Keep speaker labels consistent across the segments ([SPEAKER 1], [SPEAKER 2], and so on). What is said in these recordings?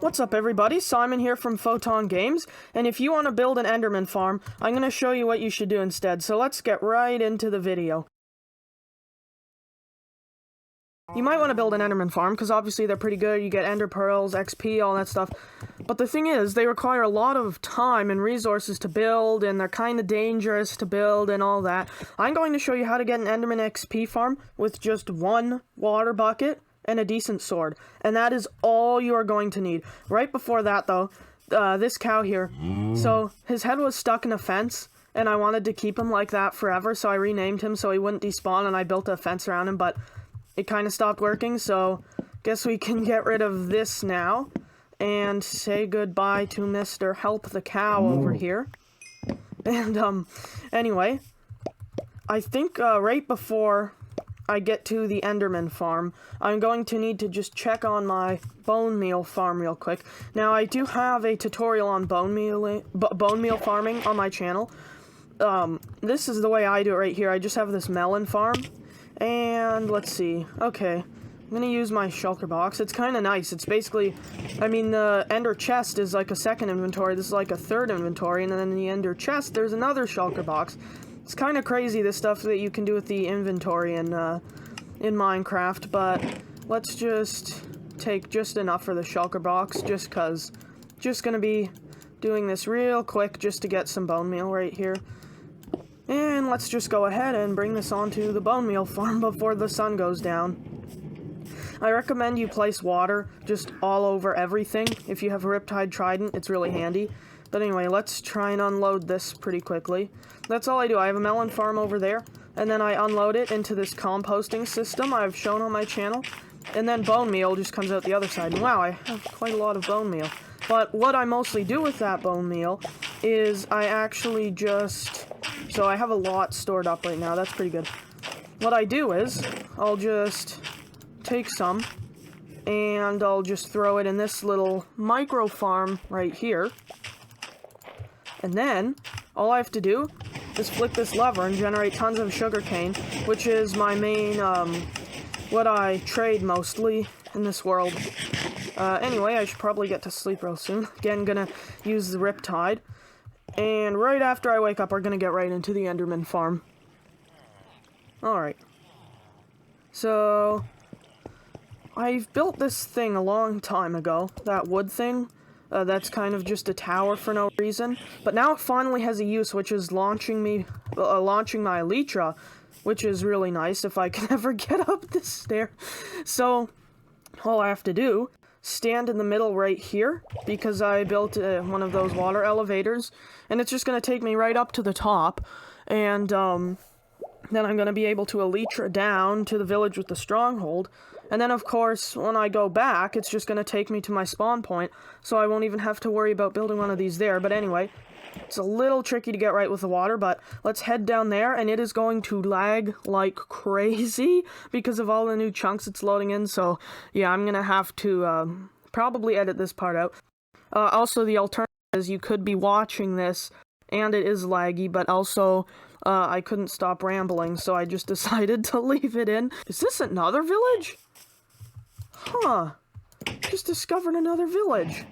[SPEAKER 1] What's up everybody, Simon here from Photon Games, and if you want to build an Enderman farm, I'm going to show you what you should do instead, so let's get right into the video. You might want to build an Enderman farm, because obviously they're pretty good, you get Ender Pearls, XP, all that stuff, but the thing is, they require a lot of time and resources to build, and they're kind of dangerous to build and all that. I'm going to show you how to get an Enderman XP farm with just one water bucket and a decent sword, and that is all you are going to need. Right before that though, this cow here, so his head was stuck in a fence, and I wanted to keep him like that forever, so I renamed him so he wouldn't despawn, and I built a fence around him, but it kind of stopped working, so guess we can get rid of this now, and say goodbye to Mr. Help the Cow over here. And, anyway, I think, right before I get to the Enderman farm, I'm going to need to just check on my bone meal farm real quick. Now, I do have a tutorial on bone meal farming on my channel. This is the way I do it right here. I just have this melon farm, and let's see. Okay, I'm gonna use my shulker box. It's kind of nice. It's basically, I mean, the ender chest is like a second inventory. This is like a third inventory, and then in the ender chest, there's another shulker box. It's kind of crazy, this stuff that you can do with the inventory in Minecraft, but let's just take just enough for the shulker box, just cause. Just gonna be doing this real quick just to get some bone meal right here. And let's just go ahead and bring this onto the bone meal farm before the sun goes down. I recommend you place water just all over everything. If you have a Riptide Trident, it's really handy. But anyway, let's try and unload this pretty quickly. That's all I do. I have a melon farm over there, and then I unload it into this composting system I've shown on my channel, and then bone meal just comes out the other side. And wow, I have quite a lot of bone meal. But what I mostly do with that bone meal is I actually just... So I have a lot stored up right now. That's pretty good. What I do is I'll just take some, and I'll just throw it in this little micro farm right here. And then, all I have to do is flick this lever and generate tons of sugarcane, which is my main, what I trade mostly in this world. Anyway, I should probably get to sleep real soon. Again, gonna use the Riptide. And right after I wake up, we're gonna get right into the Enderman farm. Alright. So, I've built this thing a long time ago, that wood thing. That's kind of just a tower for no reason. But now it finally has a use, which is launching my Elytra, which is really nice if I can ever get up this stair. So, all I have to do, stand in the middle right here, because I built one of those water elevators, and it's just going to take me right up to the top, and then I'm going to be able to Elytra down to the village with the stronghold. And then, of course, when I go back, it's just going to take me to my spawn point, so I won't even have to worry about building one of these there. But anyway, it's a little tricky to get right with the water, but let's head down there, and it is going to lag like crazy because of all the new chunks it's loading in, so yeah, I'm going to have to probably edit this part out. Also, the alternative is you could be watching this, and it is laggy, but also I couldn't stop rambling, so I just decided to leave it in. Is this another village? Huh. Just discovered another village.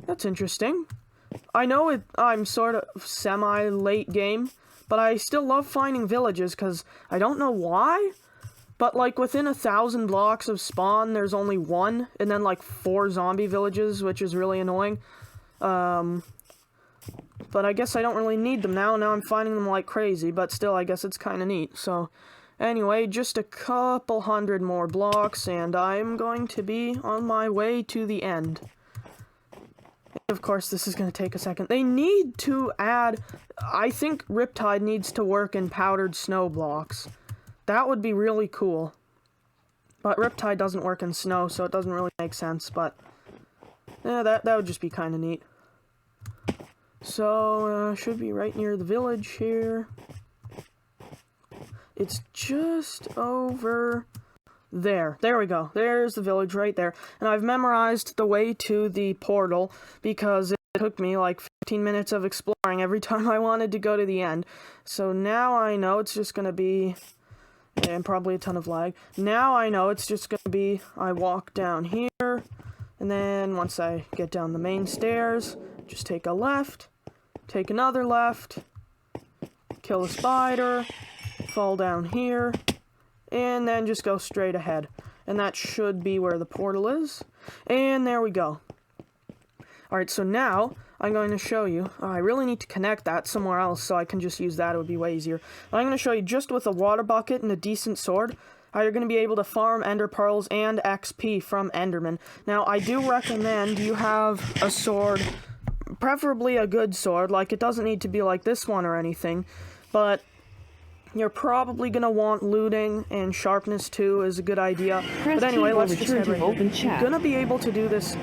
[SPEAKER 1] That's interesting. I know I'm sort of semi-late game, but I still love finding villages, because I don't know why, but like within 1,000 blocks of spawn, there's only one, and then like 4 zombie villages, which is really annoying. But I guess I don't really need them now. Now I'm finding them like crazy, but still, I guess it's kind of neat. So, anyway, just a couple hundred more blocks, and I'm going to be on my way to the end. And of course, this is going to take a second. They need to add... I think Riptide needs to work in powdered snow blocks. That would be really cool. But Riptide doesn't work in snow, so it doesn't really make sense, but... yeah, that would just be kind of neat. So, should be right near the village here. It's just over there. There we go. There's the village right there. And I've memorized the way to the portal because it took me like 15 minutes of exploring every time I wanted to go to the end. So now I know it's just going to be and probably a ton of lag. Now I know it's just gonna be, I walk down here, and then once I get down the main stairs, just take a left, take another left, kill a spider, fall down here, and then just go straight ahead. And that should be where the portal is. And there we go. Alright, so now I'm going to show you. I really need to connect that somewhere else so I can just use that. It would be way easier. I'm going to show you just with a water bucket and a decent sword how you're going to be able to farm ender pearls and XP from Enderman. Now, I do recommend you have a sword, preferably a good sword. Like, it doesn't need to be like this one or anything, but you're probably going to want looting, and sharpness too is a good idea. But anyway, let's just head right here. You're going to be able to do this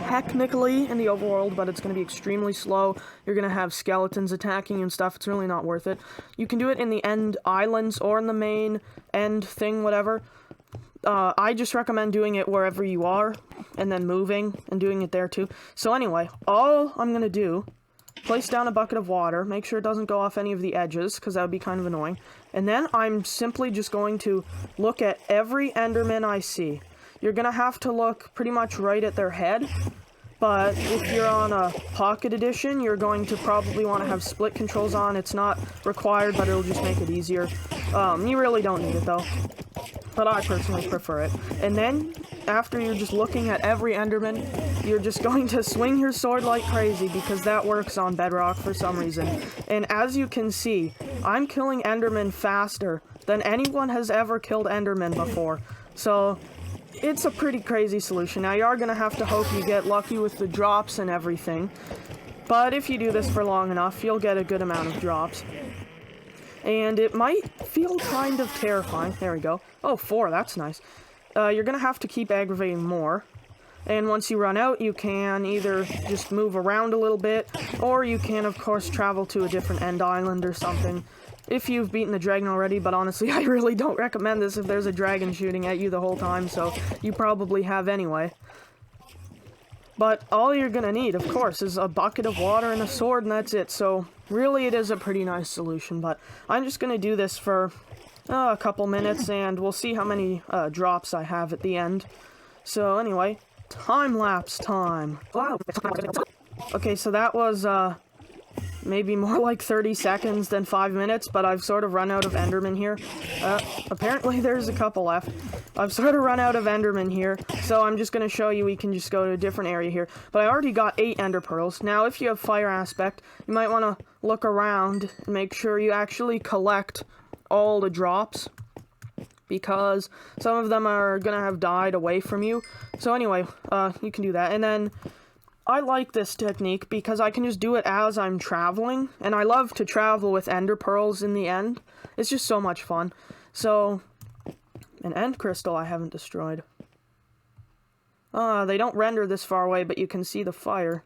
[SPEAKER 1] technically in the overworld, but it's going to be extremely slow. You're going to have skeletons attacking and stuff. It's really not worth it. You can do it in the end islands or in the main end thing, whatever. I just recommend doing it wherever you are, and then moving and doing it there too. So anyway, all I'm going to do, place down a bucket of water, make sure it doesn't go off any of the edges, because that would be kind of annoying. And then I'm simply just going to look at every Enderman I see. You're going to have to look pretty much right at their head, but if you're on a Pocket Edition, you're going to probably want to have split controls on. It's not required, but it'll just make it easier. You really don't need it, though, but I personally prefer it. And then, after you're just looking at every Enderman, you're just going to swing your sword like crazy, because that works on Bedrock for some reason. And as you can see, I'm killing Enderman faster than anyone has ever killed Enderman before. So it's a pretty crazy solution. Now, you are going to have to hope you get lucky with the drops and everything, but if you do this for long enough, you'll get a good amount of drops. And it might feel kind of terrifying. There we go. Oh, 4, that's nice. You're going to have to keep aggravating more. And once you run out, you can either just move around a little bit, or you can, of course, travel to a different end island or something, if you've beaten the dragon already. But honestly, I really don't recommend this if there's a dragon shooting at you the whole time, so you probably have anyway. But all you're gonna need, of course, is a bucket of water and a sword, and that's it. So really, it is a pretty nice solution, but I'm just gonna do this for a couple minutes, and we'll see how many drops I have at the end. So anyway, time-lapse time. Wow. Okay, so that was maybe more like 30 seconds than 5 minutes, but I've sort of run out of Enderman here. Apparently there's a couple left. I've sort of run out of Enderman here, so I'm just going to show you we can just go to a different area here. But I already got 8 Ender Pearls. Now, if you have Fire Aspect, you might want to look around and make sure you actually collect all the drops, because some of them are going to have died away from you. So anyway, you can do that. And then I like this technique because I can just do it as I'm traveling, and I love to travel with Ender Pearls in the end. It's just so much fun. So, an End Crystal I haven't destroyed. They don't render this far away, but you can see the fire.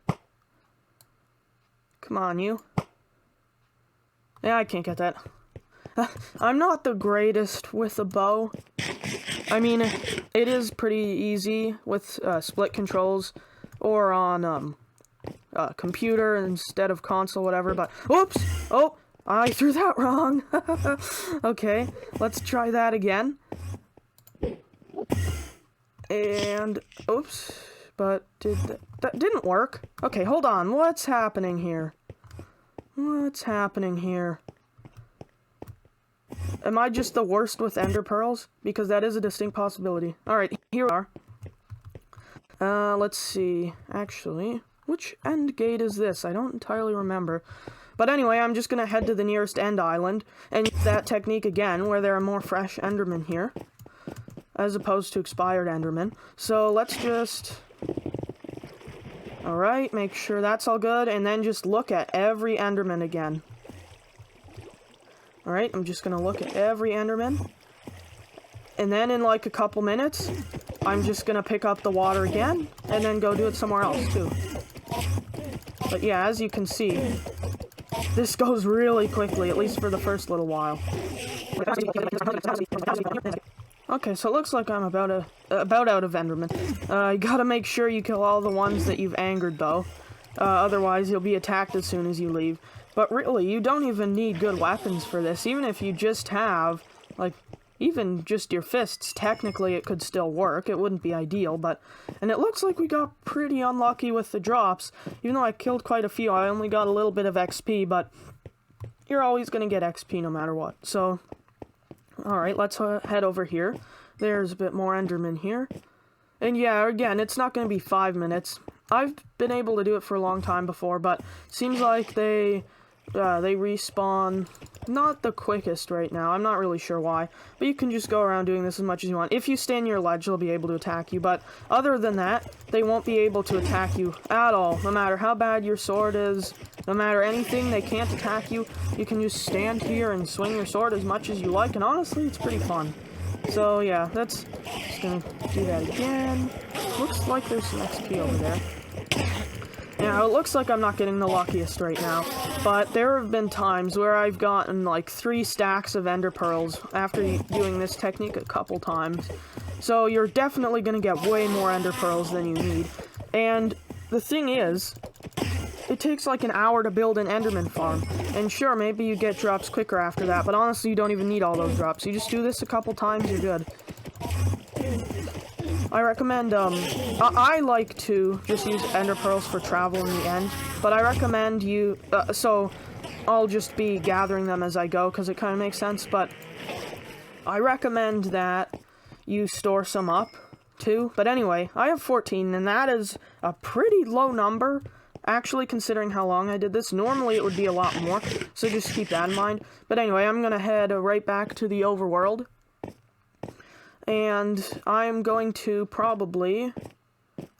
[SPEAKER 1] Come on, you. Yeah, I can't get that. I'm not the greatest with a bow. I mean, it is pretty easy with split controls, or on computer instead of console, whatever, but whoops! Oh, I threw that wrong. Okay, let's try that again. And oops, but that didn't work. Okay, hold on. What's happening here? What's happening here? Am I just the worst with Ender Pearls? Because that is a distinct possibility. Alright, here we are. Let's see. Actually, which end gate is this? I don't entirely remember. But anyway, I'm just gonna head to the nearest end island and use that technique again, where there are more fresh Endermen here, as opposed to expired Endermen. So let's just... Alright, make sure that's all good, and then just look at every Enderman again. Alright, I'm just gonna look at every Enderman. And then in like a couple minutes, I'm just gonna pick up the water again, and then go do it somewhere else too. But yeah, as you can see, this goes really quickly, at least for the first little while. Okay, so it looks like I'm about out of Enderman. You gotta make sure you kill all the ones that you've angered, though. Otherwise, you'll be attacked as soon as you leave. But really, you don't even need good weapons for this. Even if you just have, like, even just your fists, technically it could still work. It wouldn't be ideal, but... And it looks like we got pretty unlucky with the drops. Even though I killed quite a few, I only got a little bit of XP, but... You're always going to get XP no matter what. So, alright, let's head over here. There's a bit more Enderman here. And yeah, again, it's not going to be 5 minutes. I've been able to do it for a long time before, but seems like they respawn not the quickest right now. I'm not really sure why, but you can just go around doing this as much as you want. If you stay near your ledge, they'll be able to attack you, but other than that, they won't be able to attack you at all. No matter how bad your sword is, no matter anything, they can't attack you. You can just stand here and swing your sword as much as you like, and honestly, it's pretty fun. So yeah, that's just gonna do that again. Looks like there's some XP over there. Yeah, it looks like I'm not getting the luckiest right now, but there have been times where I've gotten like 3 stacks of ender pearls after doing this technique a couple times. So you're definitely gonna get way more ender pearls than you need. And the thing is, it takes like an hour to build an enderman farm. And sure, maybe you get drops quicker after that, but honestly, you don't even need all those drops. You just do this a couple times, you're good. I recommend, I like to just use ender pearls for travel in the end, but I recommend you, so I'll just be gathering them as I go, because it kind of makes sense, but I recommend that you store some up, too. But anyway, I have 14, and that is a pretty low number, actually, considering how long I did this. Normally, it would be a lot more, so just keep that in mind. But anyway, I'm gonna head right back to the overworld. And I'm going to probably,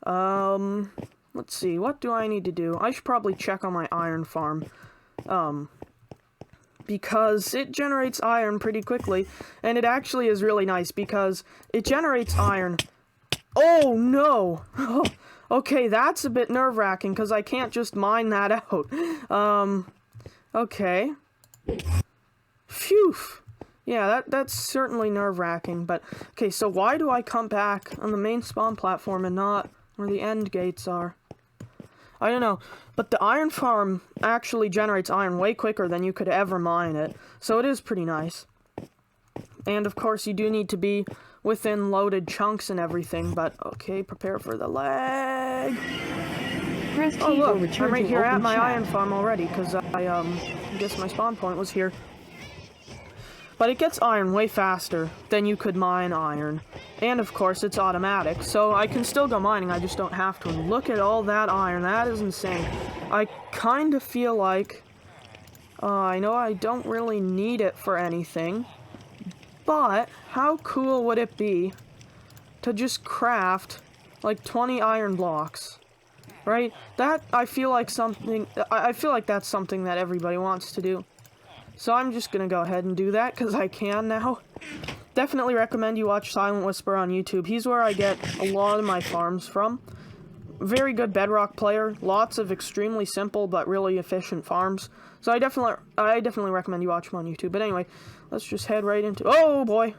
[SPEAKER 1] let's see, what do I need to do? I should probably check on my iron farm, because it generates iron pretty quickly, and it actually is really nice, because it generates iron. Oh, no! Okay, that's a bit nerve-wracking, because I can't just mine that out. Okay. Phew! Yeah, that's certainly nerve-wracking, but... Okay, so why do I come back on the main spawn platform and not where the end gates are? I don't know, but the iron farm actually generates iron way quicker than you could ever mine it, so it is pretty nice. And, of course, you do need to be within loaded chunks and everything, but... Okay, prepare for the lag... Oh, look, I'm right here at my iron farm already, because I guess my spawn point was here. But it gets iron way faster than you could mine iron. And of course, it's automatic, so I can still go mining, I just don't have to. And look at all that iron, that is insane. I kind of feel like... I know I don't really need it for anything, but how cool would it be to just craft, like, 20 iron blocks? Right? That, I feel like that's something that everybody wants to do. So I'm just gonna go ahead and do that, because I can now. Definitely recommend you watch Silent Whisper on YouTube. He's where I get a lot of my farms from. Very good bedrock player. Lots of extremely simple but really efficient farms. So I definitely recommend you watch him on YouTube. But anyway, let's just head right into... Oh, boy!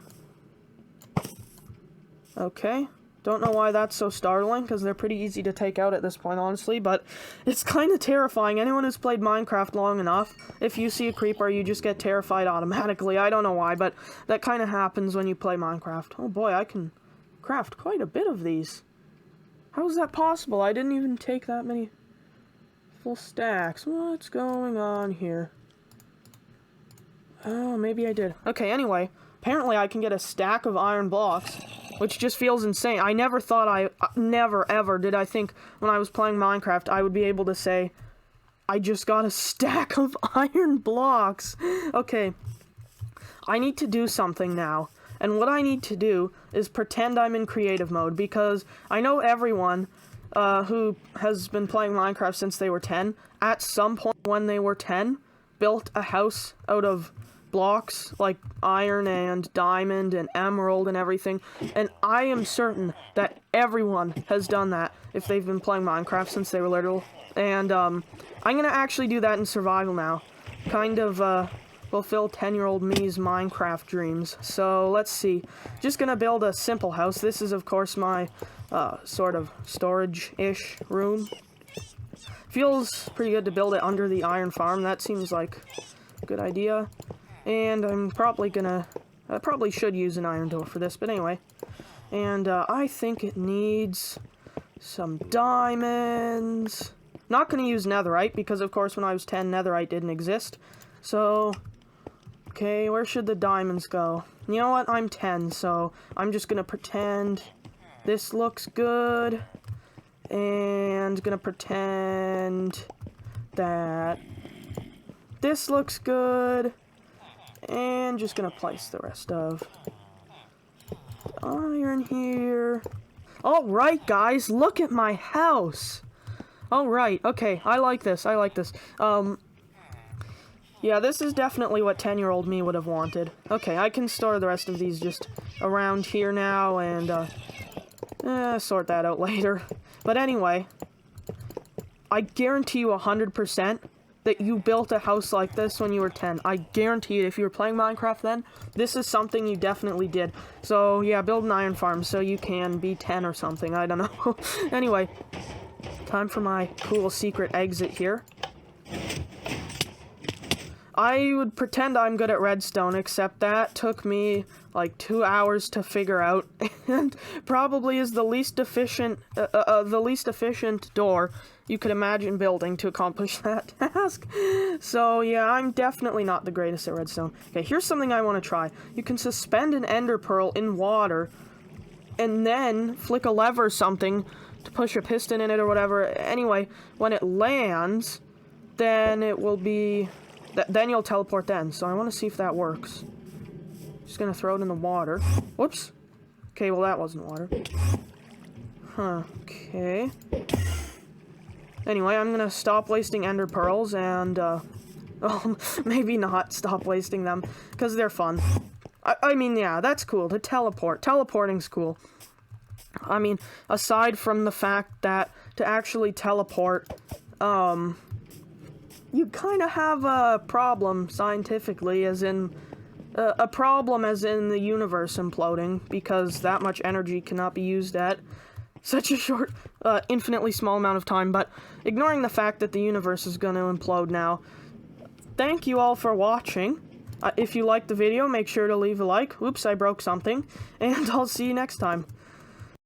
[SPEAKER 1] Okay. Don't know why that's so startling, because they're pretty easy to take out at this point, honestly, but it's kind of terrifying. Anyone who's played Minecraft long enough, if you see a creeper, you just get terrified automatically. I don't know why, but that kind of happens when you play Minecraft. Oh boy, I can craft quite a bit of these. How is that possible? I didn't even take that many full stacks. What's going on here? Oh, maybe I did. Okay, anyway, apparently I can get a stack of iron blocks, which just feels insane. I never thought never ever did I think when I was playing Minecraft I would be able to say, I just got a stack of iron blocks. Okay, I need to do something now. And what I need to do is pretend I'm in creative mode, because I know everyone who has been playing Minecraft since they were 10, at some point when they were 10, built a house out of blocks like iron and diamond and emerald and everything, and I am certain that everyone has done that if they've been playing Minecraft since they were little. And I'm gonna actually do that in survival now, kind of fulfill 10-year-old me's Minecraft dreams. So let's see, just gonna build a simple house. This is of course my sort of storage-ish room. Feels pretty good to build it under the iron farm. That seems like a good idea. And I'm probably gonna I probably should use an iron door for this, but anyway. And I think it needs some diamonds. Not going to use netherite, because of course when I was 10, netherite didn't exist. So, okay, where should the diamonds go? You know what? I'm 10, so I'm just going to pretend this looks good. And going to pretend that this looks good. And just going to place the rest of iron here. Alright, guys, look at my house. Alright, okay, I like this, yeah, this is definitely what 10-year-old me would have wanted. Okay, I can store the rest of these just around here now, and, sort that out later. But anyway, I guarantee you 100% that you built a house like this when you were 10. I guarantee it. If you were playing Minecraft then, this is something you definitely did. So, yeah, build an iron farm so you can be 10 or something. I don't know. Anyway, time for my cool secret exit here. I would pretend I'm good at redstone, except that took me like 2 hours to figure out, and probably is the least efficient door you could imagine building to accomplish that task. So yeah, I'm definitely not the greatest at redstone. Okay, here's something I want to try. You can suspend an ender pearl in water, and then flick a lever or something to push a piston in it or whatever. Anyway, when it lands, then it will be... then you'll teleport then, so I want to see if that works. Just gonna throw it in the water. Whoops. Okay, well that wasn't water. Huh, okay. Anyway, I'm gonna stop wasting ender pearls and, well, maybe not stop wasting them, because they're fun. I mean, yeah, that's cool, to teleport. Teleporting's cool. I mean, aside from the fact that to actually teleport, you kind of have a problem scientifically, as in a problem as in the universe imploding, because that much energy cannot be used at such a short, infinitely small amount of time. But ignoring the fact that the universe is going to implode now, thank you all for watching. If you liked the video, make sure to leave a like. Oops, I broke something. And I'll see you next time.